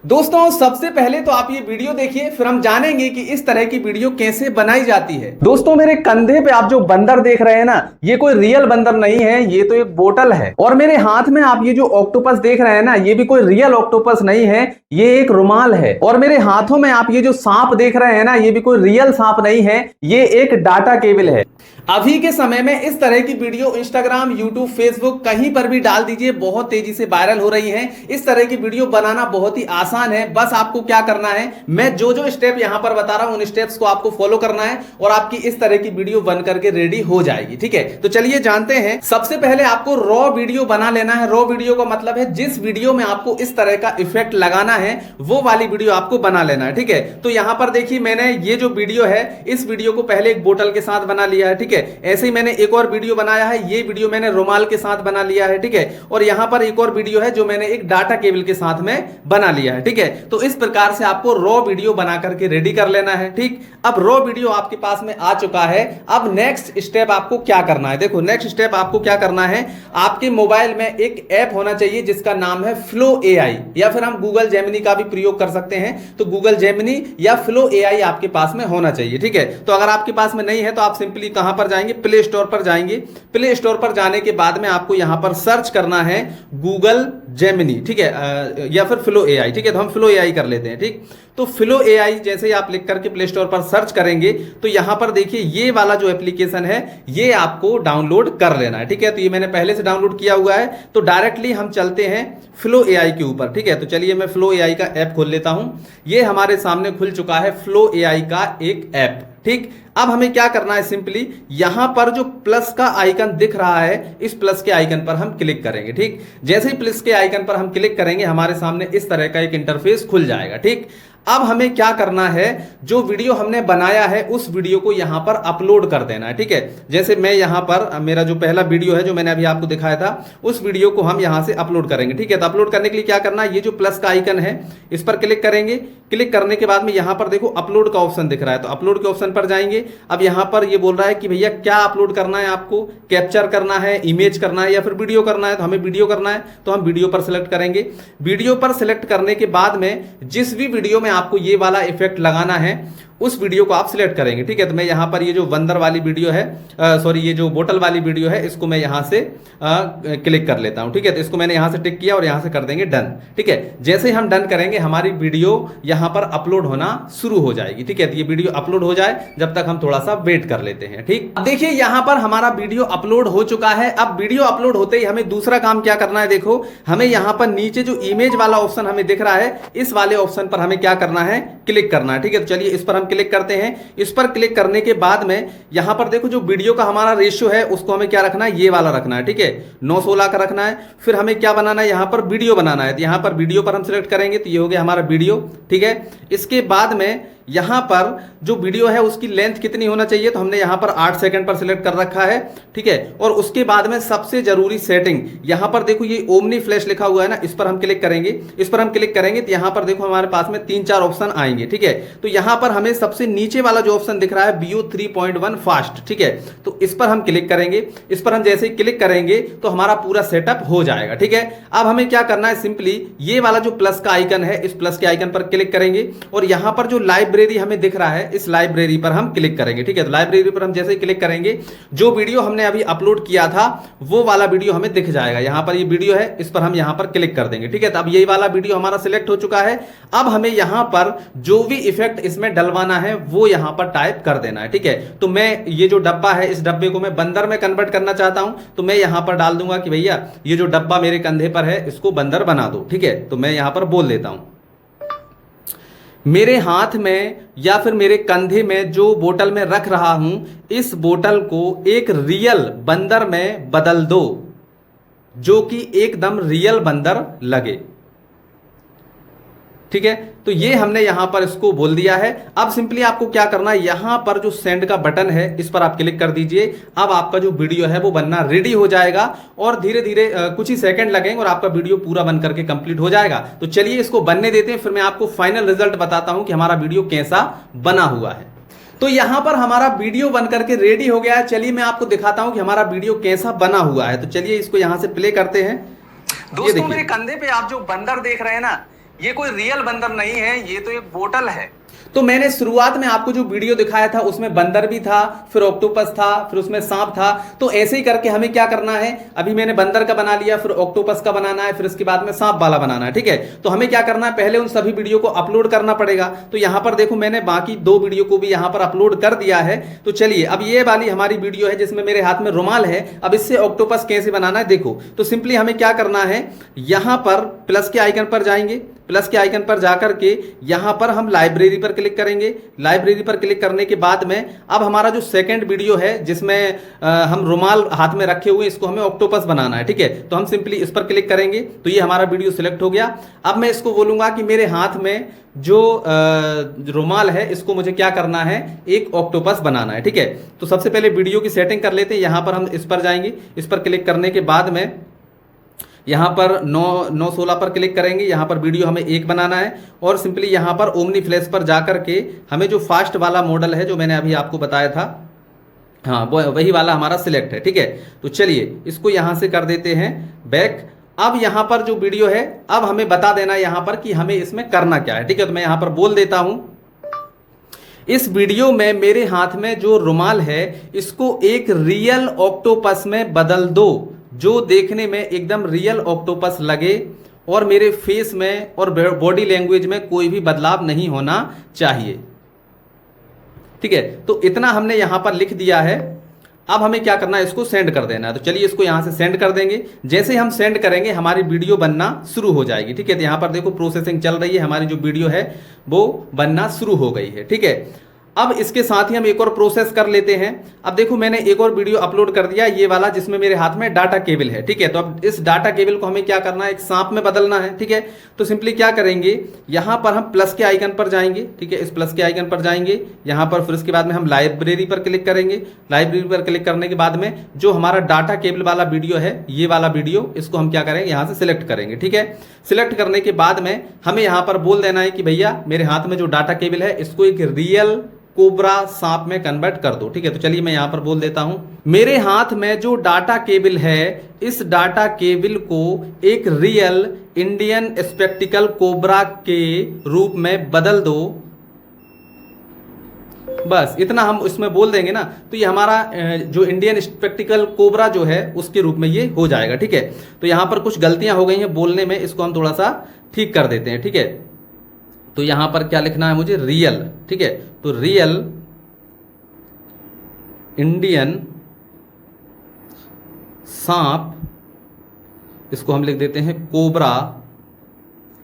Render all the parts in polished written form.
दोस्तों सबसे पहले तो आप ये वीडियो देखिए, फिर हम जानेंगे कि इस तरह की वीडियो कैसे बनाई जाती है। दोस्तों मेरे कंधे पे आप जो बंदर देख रहे हैं ना, ये कोई रियल बंदर नहीं है, ये तो एक बोतल है। और मेरे हाथ में आप ये जो ऑक्टोपस देख रहे हैं ना, ये भी कोई रियल ऑक्टोपस नहीं है, ये एक रुमाल है। और मेरे हाथों में आप ये जो सांप देख रहे हैं ना, ये भी कोई रियल सांप नहीं है, ये एक डाटा केबल है। अभी के समय में इस तरह की वीडियो इंस्टाग्राम, यूट्यूब, फेसबुक कहीं पर भी डाल दीजिए, बहुत तेजी से वायरल हो रही है। इस तरह की वीडियो बनाना बहुत ही आसान है। बस आपको क्या करना है, मैं जो जो स्टेप यहां पर बता रहा हूं, उन स्टेप्स को आपको फॉलो करना है और आपकी इस तरह की वीडियो बन करके रेडी हो जाएगी। ठीक है, तो चलिए जानते हैं। सबसे पहले आपको रॉ वीडियो बना लेना है। रॉ वीडियो का मतलब है जिस वीडियो में आपको इस तरह का इफेक्ट लगाना है, वो वाली वीडियो आपको बना लेना है। ठीक है, तो यहां पर देखिए मैंने ये जो वीडियो है, इस वीडियो को पहले एक बोतल के साथ बना लिया है। ठीक है, ऐसे ही मैंने एक और वीडियो बनाया है, ये वीडियो मैंने रुमाल के साथ बना लिया है। ठीक है, और यहां पर एक और वीडियो है जो मैंने एक डाटा केबल के साथ में बना लिया है। ठीक है, तो इस प्रकार से आपको रॉ वीडियो बना करके रेडी कर लेना है। ठीक, अब रॉ वीडियो आपके पास में आ चुका है। अब नेक्स्ट स्टेप आपको क्या करना है, देखो नेक्स्ट स्टेप आपको क्या करना है, आपके मोबाइल में एक ऐप होना चाहिए जिसका नाम है फ्लो एआई, या फिर हम गूगल जेमिनी का भी प्रयोग कर सकते हैं। तो गूगल जेमिनी या फ्लो एआई आपके पास में होना चाहिए। ठीक है, तो अगर आपके पास में नहीं है तो आप सिंपली कहां पर जाएंगे, प्ले स्टोर पर जाएंगे। प्ले स्टोर पर जाने के बाद में आपको यहां पर सर्च करना है गूगल जेमिनी। ठीक है, या फिर फ्लो एआई। ठीक है, तो हम फ्लो एआई कर लेते हैं। ठीक, तो फ्लो एआई जैसे ही आप लिख करके प्ले स्टोर पर सर्च करेंगे तो यहां पर देखिए ये वाला जो एप्लीकेशन है ये आपको डाउनलोड कर लेना है। ठीक है, तो ये मैंने पहले से डाउनलोड किया हुआ है। तो डायरेक्टली हम चलते हैं फ्लो एआई के ऊपर। ठीक है, तो चलिए मैं फ्लो एआई का ऐप खोल लेता हूं। ये हमारे सामने खुल चुका है फ्लो एआई का एक ऐप। ठीक, अब हमें क्या करना है, सिंपली यहां पर जो प्लस का आइकन दिख रहा है, इस प्लस के आइकन पर हम क्लिक करेंगे। ठीक, जैसे ही प्लस के आइकन पर हम क्लिक करेंगे हमारे सामने इस तरह का एक इंटरफेस खुल जाएगा। ठीक, अब हमें क्या करना है, जो वीडियो हमने बनाया है उस वीडियो को यहां पर अपलोड कर देना है। ठीक है, जैसे मैं यहां पर मेरा जो पहला वीडियो है जो मैंने अभी आपको दिखाया था, उस वीडियो को हम यहां से अपलोड करेंगे। ठीक है, तो अपलोड करने के लिए क्या करना है, ये जो प्लस का आइकन है इस पर क्लिक करेंगे। क्लिक करने के बाद में यहां पर देखो अपलोड का ऑप्शन दिख रहा है, तो अपलोड के ऑप्शन पर जाएंगे। अब यहां पर ये बोल रहा है कि भैया क्या अपलोड करना है, आपको कैप्चर करना है, इमेज करना है या फिर वीडियो करना है। तो हमें वीडियो करना है, तो हम वीडियो पर सिलेक्ट करेंगे। वीडियो पर सिलेक्ट करने के बाद में जिस भी वीडियो में आपको ये वाला इफेक्ट लगाना है उस वीडियो को आप सिलेक्ट करेंगे। ठीक है, तो मैं यहां पर ये जो बंदर वाली वीडियो है, सॉरी ये जो बोतल वाली वीडियो है, इसको मैं यहां से क्लिक कर लेता हूं। ठीक है, तो इसको मैंने यहां से टिक किया और यहां से कर देंगे डन। ठीक है, जैसे ही हम डन करेंगे हमारी वीडियो यहां पर अपलोड होना शुरू हो जाएगी। ठीक है, तो ये वीडियो अपलोड हो जाए जब तक हम थोड़ा सा वेट कर लेते हैं। ठीक, अब देखिए यहां पर हमारा वीडियो अपलोड हो चुका है। अब वीडियो अपलोड होते ही हमें दूसरा काम क्या करना है, देखो हमें यहां पर नीचे जो इमेज वाला ऑप्शन हमें दिख रहा है, इस वाले ऑप्शन पर हमें क्या करना है, क्लिक करना है। ठीक है, तो चलिए इस पर हम क्लिक करते हैं। इस पर क्लिक करने के बाद में यहां पर देखो जो वीडियो का हमारा रेशियो है उसको हमें क्या रखना है, ये वाला रखना है। ठीक है, 9:16 का रखना है। फिर हमें क्या बनाना है, यहां पर वीडियो बनाना है। तो यहां पर वीडियो पर हम सिलेक्ट करेंगे, तो ये हो गया हमारा वीडियो। ठीक है, इसके बाद में यहां पर जो वीडियो है उसकी लेंथ कितनी होना चाहिए, तो हमने यहां पर 8 सेकंड पर सिलेक्ट कर रखा है। ठीक है, और उसके बाद में सबसे जरूरी सेटिंग, यहां पर देखो ये ओमनी फ्लैश लिखा हुआ है ना, इस पर हम क्लिक करेंगे। इस पर हम क्लिक करेंगे तो यहां पर देखो हमारे पास में 3-4 ऑप्शन आएंगे। ठीक है, तो यहां पर हमें सबसे नीचे वाला जो ऑप्शन दिख रहा है BO 3.1 फास्ट। ठीक है, तो इस पर हम क्लिक करेंगे। इस पर हम जैसे ही क्लिक करेंगे तो हमारा पूरा सेटअप हो जाएगा। ठीक है, अब हमें क्या करना है, सिंपली ये वाला जो प्लस का आइकन है, इस प्लस के आइकन पर क्लिक करेंगे और यहां पर जो लाइब्रेरी हमें दिख रहा है, इस लाइब्रेरी पर हम क्लिक करेंगे। ठीक है, तो लाइब्रेरी पर हम जैसे ही क्लिक करेंगे जो वीडियो हमने अभी अपलोड किया था वो वाला वीडियो हमें दिख जाएगा। यहां पर ये वीडियो है, इस पर हम यहां पर क्लिक कर देंगे। ठीक है, तो अब यही वाला वीडियो हमारा सिलेक्ट हो चुका है। अब हमें यहां पर जो भी इफेक्ट इसमें डलवाना है वो यहां पर टाइप कर देना है। ठीक है, तो मैं ये जो डब्बा है, इस डब्बे को मैं बंदर में कन्वर्ट करना चाहता हूं, तो मैं यहां पर डाल दूंगा कि भैया ये जो डब्बा मेरे कंधे पर है इसको बंदर बना दो। ठीक है, तो मैं यहां पर बोल देता हूं, मेरे हाथ में या फिर मेरे कंधे में जो बोतल में रख रहा हूं, इस बोतल को एक रियल बंदर में बदल दो जो कि एकदम रियल बंदर लगे। ठीक है, तो ये हमने यहां पर इसको बोल दिया है। अब सिंपली आपको क्या करना है, यहां पर जो सेंड का बटन है इस पर आप क्लिक कर दीजिए। अब आपका जो वीडियो है वो बनना रेडी हो जाएगा और धीरे धीरे कुछ ही सेकंड लगेंगे और आपका वीडियो पूरा बन करके कंप्लीट हो जाएगा। तो चलिए इसको बनने देते हैं, फिर मैं आपको फाइनल रिजल्ट बताता हूं कि हमारा वीडियो कैसा बना हुआ है। तो यहां पर हमारा वीडियो बन करके रेडी हो गया है। चलिए मैं आपको दिखाता हूं कि हमारा वीडियो कैसा बना हुआ है। तो चलिए इसको यहां से प्ले करते हैं। दोस्तों मेरे कंधे पे आप जो बंदर देख रहे हैं ना, ये कोई रियल बंदर नहीं है, ये तो एक बोतल है। तो मैंने शुरुआत में आपको जो वीडियो दिखाया था उसमें बंदर भी था, फिर ऑक्टोपस था, फिर उसमें सांप था। तो ऐसे ही करके हमें क्या करना है, अभी मैंने बंदर का बना लिया, फिर ऑक्टोपस का बनाना है, फिर इसके बाद में सांप वाला बनाना है। ठीक है, तो हमें क्या करना है, पहले उन सभी वीडियो को अपलोड करना पड़ेगा। तो यहां पर देखो मैंने बाकी 2 वीडियो को भी यहां पर अपलोड कर दिया है। तो चलिए अब ये वाली हमारी वीडियो है जिसमें मेरे हाथ में रुमाल है। अब इससे ऑक्टोपस कैसे बनाना है देखो। तो सिंपली हमें क्या करना है, यहां पर प्लस के आइकन पर जाएंगे, प्लस के आइकन पर जाकर के यहां पर हम लाइब्रेरी पर क्लिक करेंगे। लाइब्रेरी पर क्लिक करने के बाद में अब हमारा जो सेकंड वीडियो है जिसमें हम रुमाल हाथ में रखे हुए, इसको हमें ऑक्टोपस बनाना है। ठीक है, तो हम सिंपली इस पर क्लिक करेंगे तो ये हमारा वीडियो सिलेक्ट हो गया। अब मैं इसको बोलूंगा कि मेरे हाथ में जो रुमाल है इसको मुझे क्या करना है, एक ऑक्टोपस बनाना है। ठीक है, तो सबसे पहले वीडियो की सेटिंग कर लेते हैं। यहां पर हम इस पर जाएंगे, इस पर क्लिक करने के बाद में यहाँ पर 9/16 पर क्लिक करेंगे। यहाँ पर वीडियो हमें 1 बनाना है और सिंपली यहाँ पर ओमनी फ्लैश पर जाकर के हमें जो फास्ट वाला मॉडल है जो मैंने अभी आपको बताया था, हाँ वही वाला हमारा सिलेक्ट है। ठीक है, तो चलिए इसको यहाँ से कर देते हैं बैक। अब यहाँ पर जो वीडियो है अब हमें बता देना यहाँ पर कि हमें इसमें करना क्या है। ठीक है, तो मैं यहाँ पर बोल देता हूँ, इस वीडियो में मेरे हाथ में जो रुमाल है इसको एक रियल ऑक्टोपस में बदल दो, जो देखने में एकदम रियल ऑक्टोपस लगे और मेरे फेस में और बॉडी लैंग्वेज में कोई भी बदलाव नहीं होना चाहिए। ठीक है, तो इतना हमने यहां पर लिख दिया है। अब हमें क्या करना है, इसको सेंड कर देना है। तो चलिए इसको यहां से सेंड कर देंगे। जैसे ही हम सेंड करेंगे हमारी वीडियो बनना शुरू हो जाएगी। ठीक है, तो यहां पर देखो प्रोसेसिंग चल रही है, हमारी जो वीडियो है वो बनना शुरू हो गई है। ठीक है, अब इसके साथ ही हम एक और प्रोसेस कर लेते हैं। अब देखो मैंने एक और वीडियो अपलोड कर दिया, ये वाला जिसमें मेरे हाथ में डाटा केबल है। ठीक है, तो अब इस डाटा केबल को हमें क्या करना है, एक सांप में बदलना है। ठीक है, तो सिंपली क्या करेंगे, यहां पर हम प्लस के आइकन पर जाएंगे। ठीक है, इस प्लस के आइकन पर जाएंगे, यहां पर फिर उसके बाद में हम लाइब्रेरी पर क्लिक करेंगे। लाइब्रेरी पर क्लिक करने के बाद में जो हमारा डाटा केबल वाला वीडियो है, ये वाला वीडियो, इसको हम क्या करेंगे, यहां से सिलेक्ट करेंगे। ठीक है, सिलेक्ट करने के बाद में हमें यहां पर बोल देना है कि भैया मेरे हाथ में जो डाटा केबल है इसको एक रियल कोबरा सांप में कन्वर्ट कर दो। ठीक है, तो चलिए मैं यहां पर बोल देता हूं, मेरे हाथ में जो डाटा केबल है इस डाटा केबल को एक रियल इंडियन स्पेक्टिकल कोबरा के रूप में बदल दो। बस इतना हम इसमें बोल देंगे ना, तो ये हमारा जो इंडियन स्पेक्टिकल कोबरा जो है उसके रूप में ये हो जाएगा। ठीक है, तो यहां पर कुछ गलतियां हो गई हैं बोलने में, इसको हम थोड़ा सा ठीक कर देते हैं। ठीक है, तो यहां पर क्या लिखना है मुझे, रियल। ठीक है, तो रियल इंडियन सांप, इसको हम लिख देते हैं कोबरा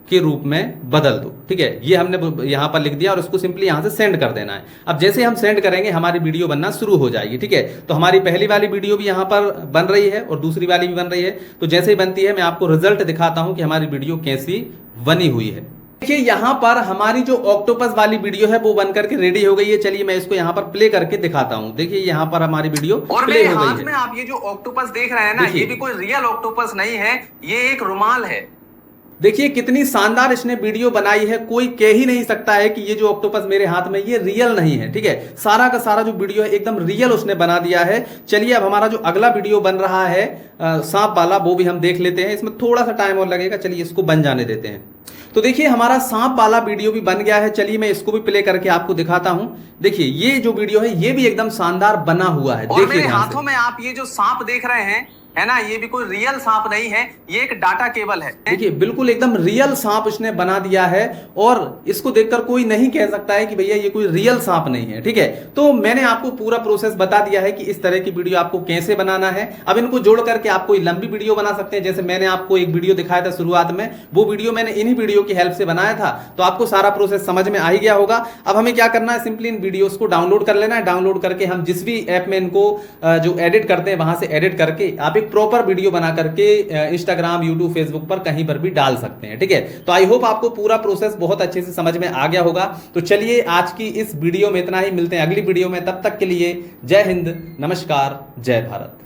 के रूप में बदल दो। ठीक है, ये हमने यहां पर लिख दिया और इसको सिंपली यहां से सेंड कर देना है। अब जैसे हम सेंड करेंगे हमारी वीडियो बनना शुरू हो जाएगी। ठीक है, तो हमारी पहली वाली वीडियो भी यहां पर बन रही है और दूसरी वाली भी बन रही है। तो जैसे ही बनती है मैं आपको रिजल्ट दिखाता हूं कि हमारी वीडियो कैसी बनी हुई है। देखिए यहां पर हमारी जो ऑक्टोपस वाली वीडियो है वो बनकर के रेडी हो गई है। चलिए मैं इसको यहां पर प्ले करके दिखाता हूं। देखिए यहां पर हमारी वीडियो और प्ले हो गई है। में आप ये जो ऑक्टोपस देख रहे हैं ना, ये भी कोई रियल ऑक्टोपस नहीं है, ये एक रुमाल है। देखिए कितनी शानदार इसने वीडियो बनाई है, कोई कह ही नहीं सकता है कि ये जो ऑक्टोपस मेरे हाथ में ये रियल नहीं है। ठीक है, सारा का सारा जो वीडियो है एकदम रियल उसने बना दिया है। चलिए अब हमारा जो अगला वीडियो बन रहा है सांप वाला, वो भी हम देख लेते हैं। इसमें थोड़ा सा टाइम और लगेगा, चलिए इसको बन जाने देते हैं। तो देखिए हमारा सांप वाला वीडियो भी बन गया है। चलिए मैं इसको भी प्ले करके आपको दिखाता हूं। देखिए ये जो वीडियो है ये भी एकदम शानदार बना हुआ है। और मेरे हाथों में आप ये जो सांप देख रहे हैं है ना, ये भी कोई रियल सांप नहीं है, ये एक डाटा केबल है। देखिए बिल्कुल एकदम रियल सांप इसने बना दिया है और इसको देखकर कोई नहीं कह सकता है कि भैया ये कोई रियल सांप नहीं है। ठीक है, तो मैंने आपको पूरा प्रोसेस बता दिया है कि इस तरह की वीडियो आपको कैसे बनाना है। अब इनको जोड़ करके आप कोई लंबी वीडियो बना सकते हैं। जैसे मैंने आपको एक वीडियो दिखाया था शुरुआत में, वो वीडियो मैंने इन्हीं वीडियो की हेल्प से बनाया था, तो आपको सारा प्रोसेस समझ में आ ही गया होगा। अब हमें क्या करना है, सिंपली इन वीडियोस को डाउनलोड कर लेना है। डाउनलोड करके हम जिस भी ऐप में इनको जो एडिट करते हैं वहां से एडिट करके आप एक प्रॉपर वीडियो बना करके इंस्टाग्राम, यूट्यूब, फेसबुक पर कहीं पर भी डाल सकते हैं। ठीक है, तो आई होप आपको पूरा प्रोसेस बहुत अच्छे से समझ में आ गया होगा। तो चलिए आज की इस वीडियो में इतना ही, मिलते हैं अगली वीडियो में। तब तक के लिए जय हिंद, नमस्कार, जय भारत।